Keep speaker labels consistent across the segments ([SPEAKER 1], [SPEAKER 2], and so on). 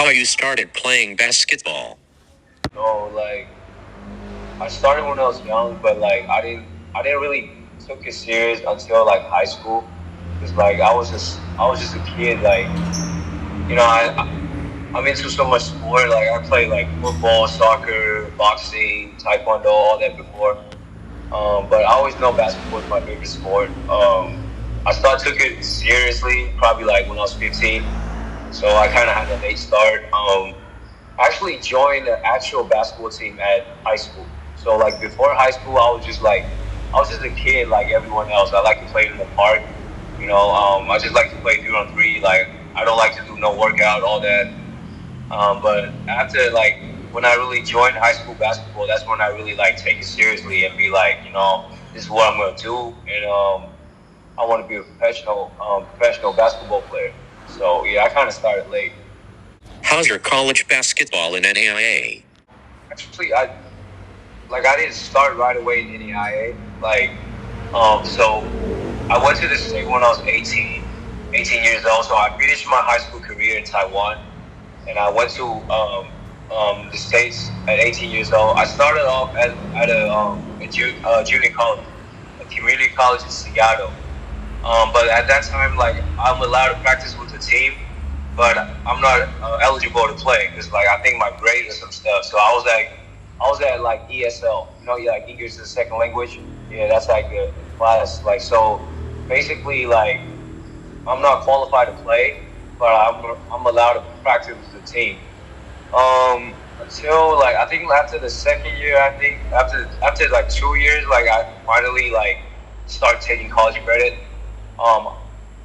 [SPEAKER 1] How you started playing basketball?
[SPEAKER 2] No, like I started when I was young, but like I didn't really took it serious until like high school. Cause like I was just a kid. Like I'm into so much sport. Like I played like football, soccer, boxing, taekwondo, all that before. But I always know basketball is my favorite sport. Took it seriously probably like when I was 15. So I kind of had a late start. I actually joined the actual basketball team at high school. So like before high school, I was just a kid like everyone else. I like to play in the park. I just like to play 3-on-3. Like I don't like to do no workout, all that. But after like when I really joined high school basketball, that's when I really like take it seriously and be like, this is what I'm gonna do, and I want to be a professional basketball player. So yeah, I kind of started late.
[SPEAKER 1] How's your college basketball in NAIA?
[SPEAKER 2] Actually, I didn't start right away in NAIA. So I went to the state when I was 18 years old. So I finished my high school career in Taiwan, and I went to the States at 18 years old. I started off at a junior college, a community college in Seattle. But at that time, like I'm allowed to practice with the team, but I'm not eligible to play because like I think my grade or some stuff. So I was at like ESL, like English as a second language. Yeah, that's like the class. Like so, basically, like I'm not qualified to play, but I'm allowed to practice with the team. Until like I think after the second year, I think after like 2 years, like I finally like start taking college credit. Um,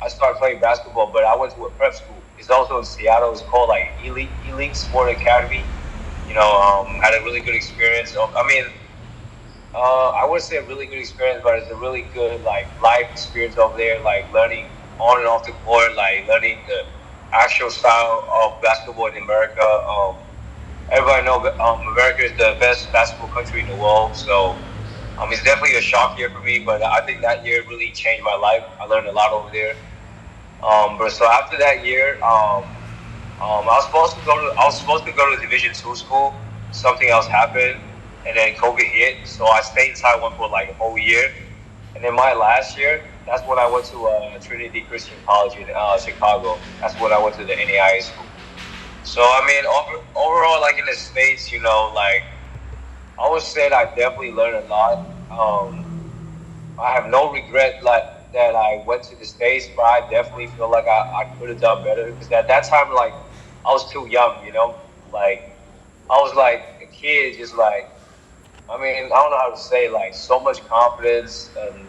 [SPEAKER 2] I started playing basketball, but I went to a prep school. It's also in Seattle. It's called like Elite Sport Academy. Had a really good experience. I would say a really good experience, but it's a really good like life experience over there. Like learning on and off the court, like learning the actual style of basketball in America. Everybody know America is the best basketball country in the world, so it's definitely a shock year for me. But I think that year really changed my life. I learned a lot over there. But so after that year, I was supposed to go to Division 2 school. Something else happened, and then COVID hit. So I stayed in Taiwan for like a whole year. And then my last year, that's when I went to Trinity Christian College in Chicago. That's when I went to the NAIA school. So overall, like in the States, like I would say I definitely learned a lot. I have no regret like that I went to the States, but I definitely feel like I could have done better because at that time, like I was too young, like I was like a kid, just like I don't know how to say, like so much confidence and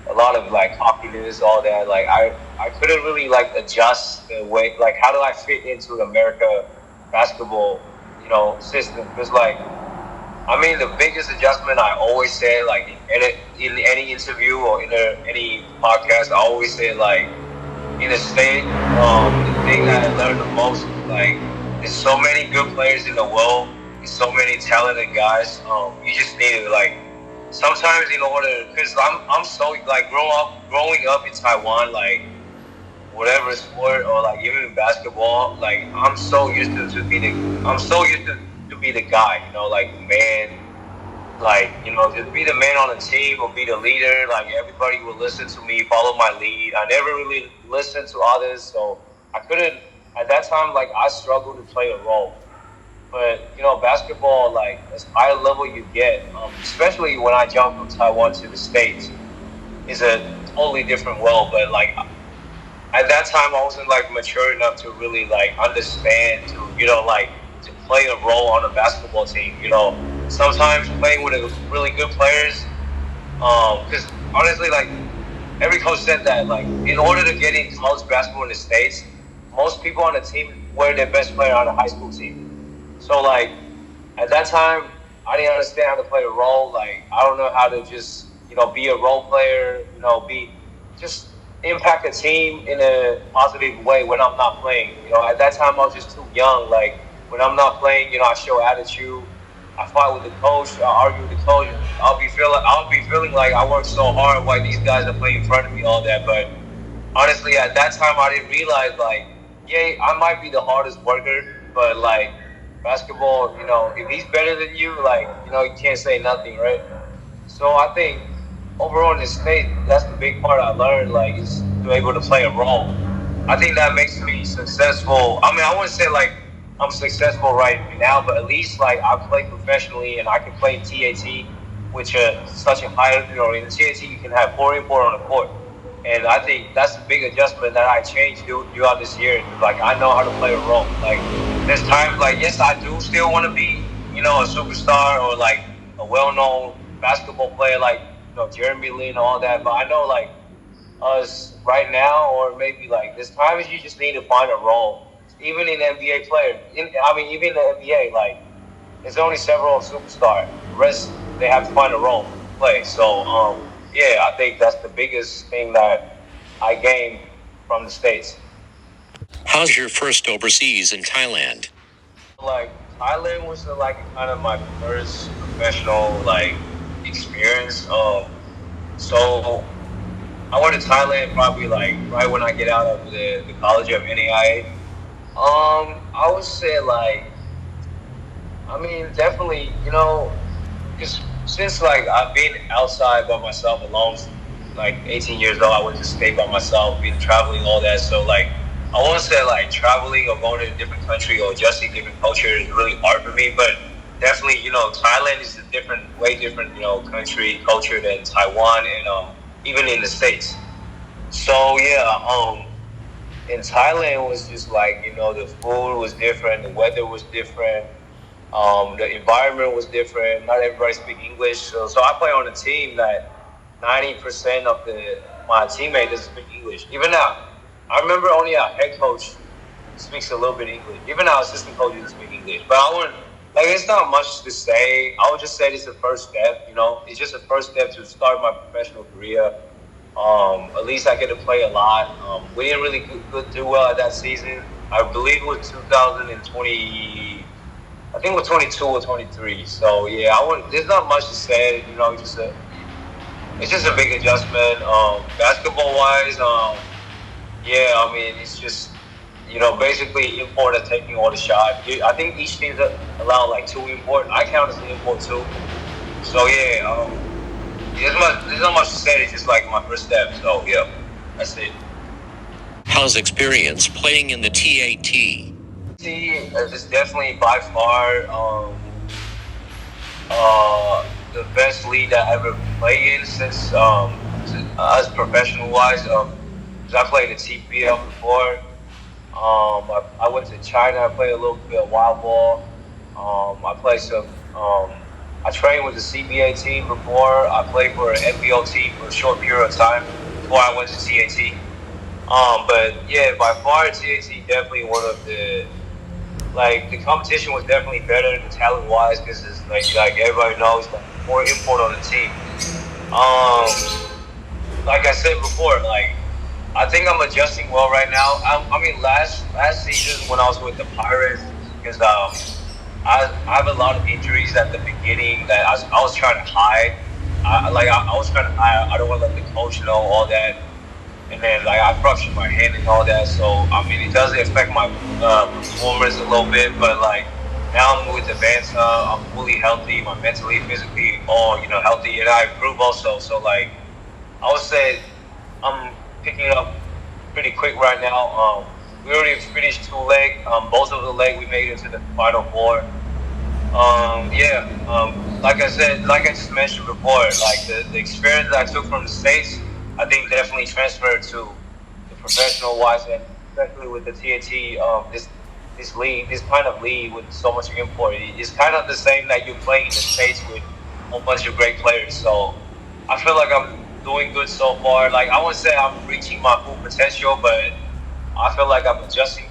[SPEAKER 2] a lot of like cockiness, all that. Like I couldn't really like adjust the way, like how do I fit into the America basketball, system? Because like the biggest adjustment I always say, like in any interview or in any podcast, I always say like in the state, the thing that I learned the most, like there's so many good players in the world, there's so many talented guys. You just need to like sometimes in order, because I'm so like growing up in Taiwan, like whatever sport or like even in basketball, like I'm so used to be the guy, like the man, like to be the man on the team or be the leader. Like everybody would listen to me, follow my lead. I never really listened to others, so I couldn't at that time. Like I struggled to play a role. But basketball, like as high a level you get, especially when I jumped from Taiwan to the States, is a totally different world. But like at that time, I wasn't like mature enough to really like understand to like to play a role on a basketball team. Sometimes playing with really good players, because honestly, like every coach said that like in order to get in college basketball in the States, most people on the team were their best player on a high school team. So like at that time, I didn't understand how to play a role. Like I don't know how to just be a role player. Be just impact a team in a positive way when I'm not playing. At that time I was just too young. Like when I'm not playing, I show attitude. I fight with the coach. I argue with the coach. I'll be feeling like I worked so hard while these guys are playing in front of me, all that. But honestly, at that time I didn't realize like, yeah, I might be the hardest worker, But like basketball, if he's better than you, like you can't say nothing, right? So I think overall in the state, that's the big part I learned, like is to be able to play a role. I think that makes me successful. I mean, I wouldn't say like I'm successful right now, but at least like I play professionally and I can play in TAT, which such a high, in the TAT you can have 4 on the court. And I think that's a big adjustment that I changed throughout this year. Like I know how to play a role. Like there's times like yes, I do still want to be, a superstar or like a well-known basketball player like Jeremy Lin and all that. But I know like us right now, or maybe like there's times you just need to find a role. Even in NBA player, even in the NBA, like there's only several superstars. The rest they have to find a role to play. So yeah, I think that's the biggest thing that I gained from the States.
[SPEAKER 1] How's your first overseas in Thailand?
[SPEAKER 2] Like Thailand was like kind of my first professional like experience. So I went to Thailand probably like right when I get out of the college of NAIA. I would say like, I mean, definitely, because since like I've been outside by myself alone, like 18 years old, I went to state by myself, been traveling, all that. So like, I won't say like traveling or going to a different country or adjusting different culture is really hard for me, but definitely, Thailand is a way different, country, culture than Taiwan and even in the States. So yeah, in Thailand was just like, the food was different, the weather was different, the environment was different. Not everybody speak English, so I play on a team that 90% of my teammates doesn't speak English. Even now, I remember only our head coach speaks a little bit English. Even our assistant coach doesn't speak English. But I wouldn't like. It's not much to say. I would just say it's the first step. It's just a first step to start my professional career. At least I get to play a lot. We didn't really do well at that season. I believe it was 2020. I think it was 22 or 23. So yeah, there's not much to say. It's just a big adjustment. Basketball wise, yeah, I mean it's just basically import and taking all the shot. I think each team allow like 2 import. I count as an import too. So yeah. There's not much to say. It's just like my first step. So yeah, that's it.
[SPEAKER 1] How's experience playing in the TAT?
[SPEAKER 2] It's definitely by far the best league that I ever played in since us professional wise. Cause I played the TPL before. I went to China. I played a little bit of wild ball. I played some. I trained with the CBA team before. I played for an NBO team for a short period of time before I went to TAT. But yeah, by far TAT definitely one of the competition was definitely better than talent wise because it's like everybody knows like more import on the team. Like I said before, like I think I'm adjusting well right now. I mean last season when I was with the Pirates because I have a lot of injuries at the beginning that I was trying to hide. I was trying to hide. I don't want to let the coach know all that. And then like I fractured my hand and all that. So I mean it does affect my performance a little bit. But like now I'm with Advance. I'm fully healthy. My mentally, physically, all healthy, and I improve also. So like I would say I'm picking up pretty quick right now. We already finished 2 legs. Both of the legs we made it to the Final Four. Like I said, like I just mentioned before, like the experience that I took from the States, I think definitely transferred to the professional wise, and especially with the TAT. This league, this kind of league with so much import, it's kind of the same that you're playing in the States with a bunch of great players. So I feel like I'm doing good so far. Like I wouldn't say I'm reaching my full potential, but I feel like I'm adjusting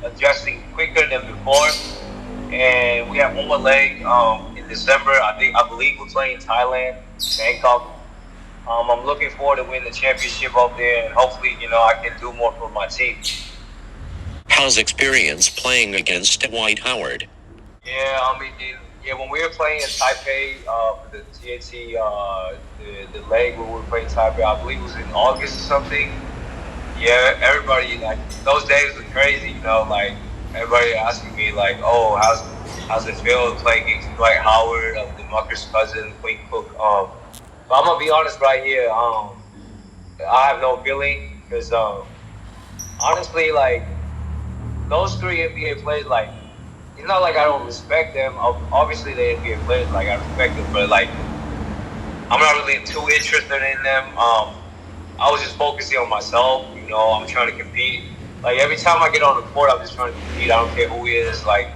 [SPEAKER 2] adjusting quicker than before. And we have one more leg in December. I believe we're playing Thailand, Bangkok. I'm looking forward to win the championship up there, and hopefully, I can do more for my team.
[SPEAKER 1] How's experience playing against Dwight Howard?
[SPEAKER 2] Yeah, I mean, when we were playing in Taipei for the TAT, the leg when we were playing Taipei, I believe it was in August or something. Yeah, everybody, like, those days were crazy, like, everybody asking me like, "Oh, how's it feel playing against Dwight Howard, DeMarcus Cousins, Quinn Cook?" But I'm gonna be honest right here. I have no feeling because honestly, like those three NBA players, like it's not like I don't respect them. Obviously, the NBA players, like I respect them, but like I'm not really too interested in them. I was just focusing on myself. I'm trying to compete. Like every time I get on the court, I'm just trying to compete. I don't care who he is. Like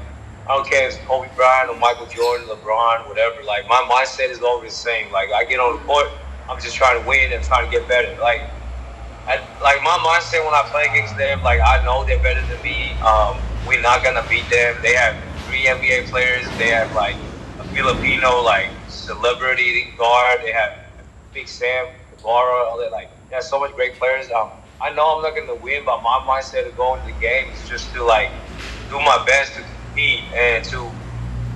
[SPEAKER 2] I don't care if it's Kobe Bryant or Michael Jordan, LeBron, whatever. Like my mindset is always the same. Like I get on the court, I'm just trying to win and trying to get better. Like my mindset when I play against them, like I know they're better than me. We're not gonna beat them. They have 3 NBA players. They have like a Filipino like celebrity guard. They have Big Sam, Guevara, all that. Like they have so much great players. I know I'm not gonna win, but my mindset of going to the game is just to like do my best to compete and to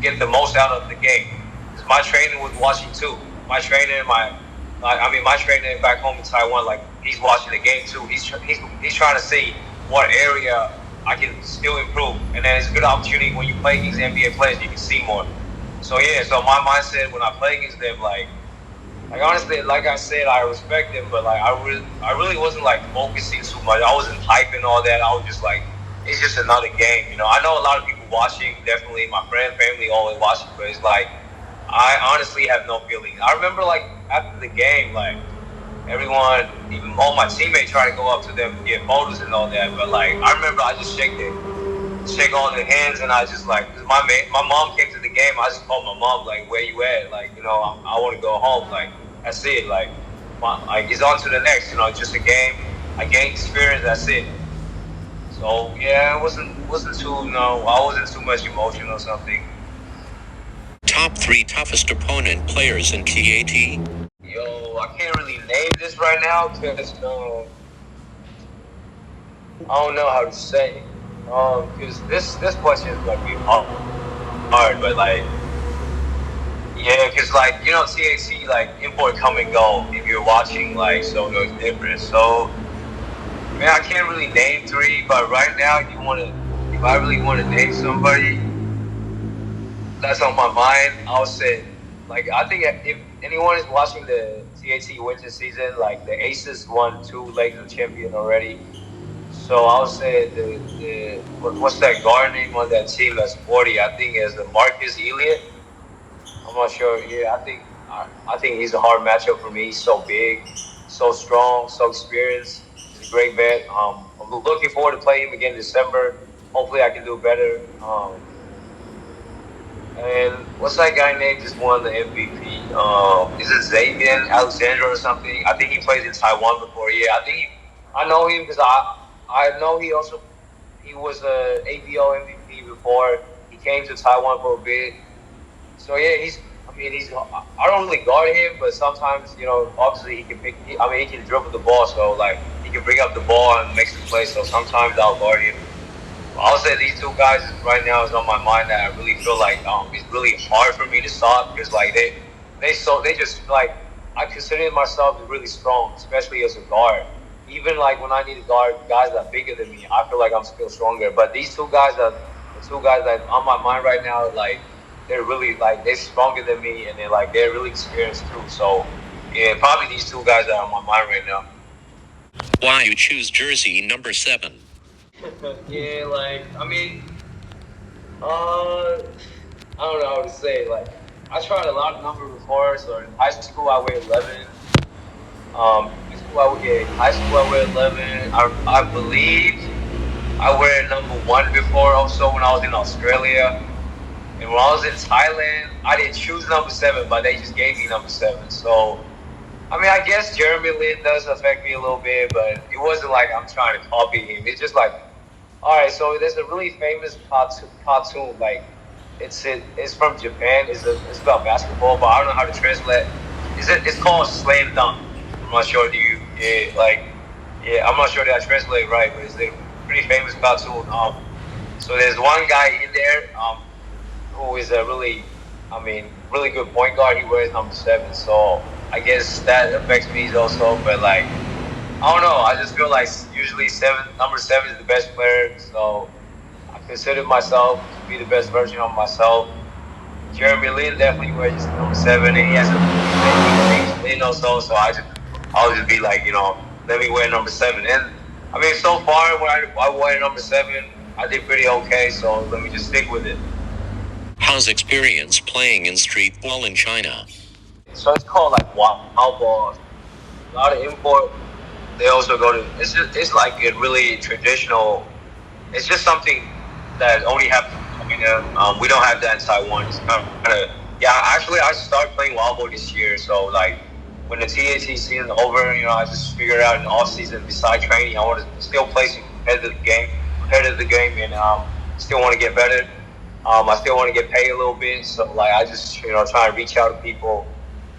[SPEAKER 2] get the most out of the game. Because my training was watching too. My trainer, my trainer back home in Taiwan, like he's watching the game too. He's trying to see what area I can still improve, and then it's a good opportunity when you play against NBA players, you can see more. So yeah, so my mindset when I play against them, like honestly, like I said, I respect them, but like I really wasn't like focusing too much. I wasn't hyping all that. I was just like, it's just another game. I know a lot of people watching, definitely my friend, family always watching, but it's like I honestly have no feeling. I remember like after the game, like everyone, even all my teammates, trying to go up to them, get photos and all that. But like I remember, I just shake all their hands, and I just like, cause my mom came to the game. I just called my mom like, "Where you at?" Like, I want to go home. Like that's it. Like it's on to the next. Just a game. I gained experience. That's it. So yeah, it wasn't too. I wasn't too much emotion or something.
[SPEAKER 1] Top 3 toughest opponent players in TAT.
[SPEAKER 2] Yo, I can't really name this right now because I don't know how to say. Because this question is gonna be hard, but like, yeah, because like TAC like import come and go if you're watching, like, so it's different. So man, I can't really name 3, but right now if I really want to name somebody that's on my mind, I'll say, like, I think if anyone is watching the TAT winter season, like the Aces won 2 legs of champion already. So I'll say what's that guard name on that team that's 40? I think is the Marcus Elliott. I'm not sure. Yeah, I think he's a hard matchup for me. He's so big, so strong, so experienced. He's a great vet. I'm looking forward to playing him again in December. Hopefully, I can do better. And what's that guy named just won the MVP? Is it Xavier Alexander or something? I think he plays in Taiwan before. Yeah, I know him because I know he was a ABO MVP before. He came to Taiwan for a bit. So yeah, I don't really guard him, but sometimes obviously he can dribble the ball, so like he can bring up the ball and make some plays. So sometimes I'll guard him. I'll say these 2 guys right now is on my mind that I really feel like it's really hard for me to stop because like they just like I consider myself really strong, especially as a guard. Even like when I need to guard guys that are bigger than me, I feel like I'm still stronger. But these 2 guys are the 2 guys that on my mind right now. Like they're really like they're stronger than me, and they're really experienced too. So yeah, probably these 2 guys are on my mind right now.
[SPEAKER 1] Why you choose jersey number 7?
[SPEAKER 2] Yeah, like I don't know how to say. Like I tried a lot of numbers before. So in high school I wear 11. High school I wear 11. I believe I wear number 1 before. Also when I was in Australia, and when I was in Thailand, I didn't choose number 7, but they just gave me number 7. So I guess Jeremy Lin does affect me a little bit, but it wasn't like I'm trying to copy him. It's just like, all right, so there's a really famous cartoon, like it's from Japan. It's about basketball, but I don't know how to translate. It's called Slam Dunk. I'm not sure. I'm not sure that I translate right, but it's a pretty famous cartoon. So there's one guy in there, who is a really good point guard. He wears number 7, so I guess that affects me also. But like, I don't know. I just feel like usually number 7 is the best player. So I consider myself to be the best version of myself. Jeremy Lin definitely wears number 7, and he has a nickname James Lin also. So I'll just be like, let me wear number 7. And I mean, so far when I wore number 7, I did pretty okay. So let me just stick with it.
[SPEAKER 1] How's experience playing in street ball in China?
[SPEAKER 2] So it's called like wild ball. A lot of import. They also go to. It's like a really traditional. It's just something that only happens in China. We don't have that in Taiwan. It's kind of yeah. Actually, I started playing wild ball this year. So like when the TAT season over, I just figured out in the off season, beside training, I want to still play some competitive game, and still want to get better. I still want to get paid a little bit. So like I just try to reach out to people.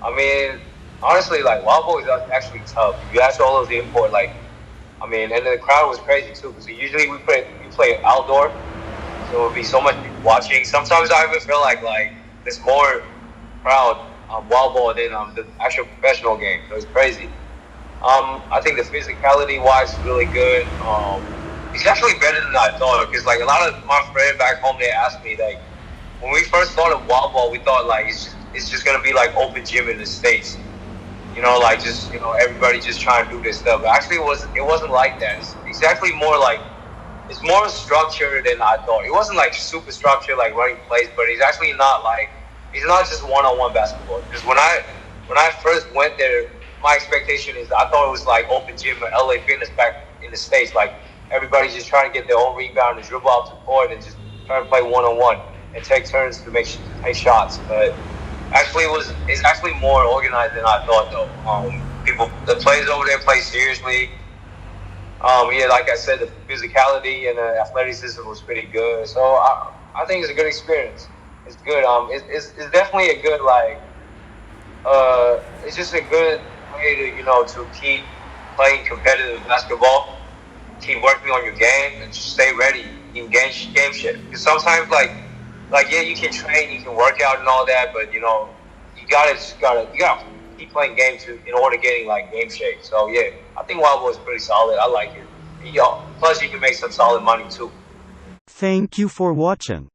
[SPEAKER 2] I mean, honestly, like wild ball is actually tough. You ask all of the import, like. I mean, and the crowd was crazy too because usually we play outdoor, so it would be so much people watching. Sometimes I even feel like there's more crowd wild ball than the actual professional game. So it's crazy. I think the physicality wise is really good. It's actually better than I thought because like a lot of my friends back home, they asked me like when we first started wild ball, we thought like it's just gonna be like open gym in the States. Like just everybody just trying to do this stuff. But actually, it wasn't like that. It's actually more like it's more structured than I thought. It wasn't like super structured like running plays, but it's actually not like it's not just one-on-one basketball. Because when I first went there, my expectation is I thought it was like open gym or LA Fitness back in the States. Like everybody's just trying to get their own rebound and dribble out to the court and just trying to play one-on-one and take turns to take shots, but. Actually, it's actually more organized than I thought, though. The players over there play seriously. Yeah, like I said, the physicality and the athleticism was pretty good. So I think it's a good experience. It's good. It's definitely a good it's just a good way to keep playing competitive basketball, keep working on your game, and just stay ready in game shape. Because sometimes yeah, you can train, you can work out and all that, but you gotta keep playing games in order getting game shape. So yeah, I think wild ball is pretty solid. I like it. Plus you can make some solid money too.
[SPEAKER 3] Thank you for watching.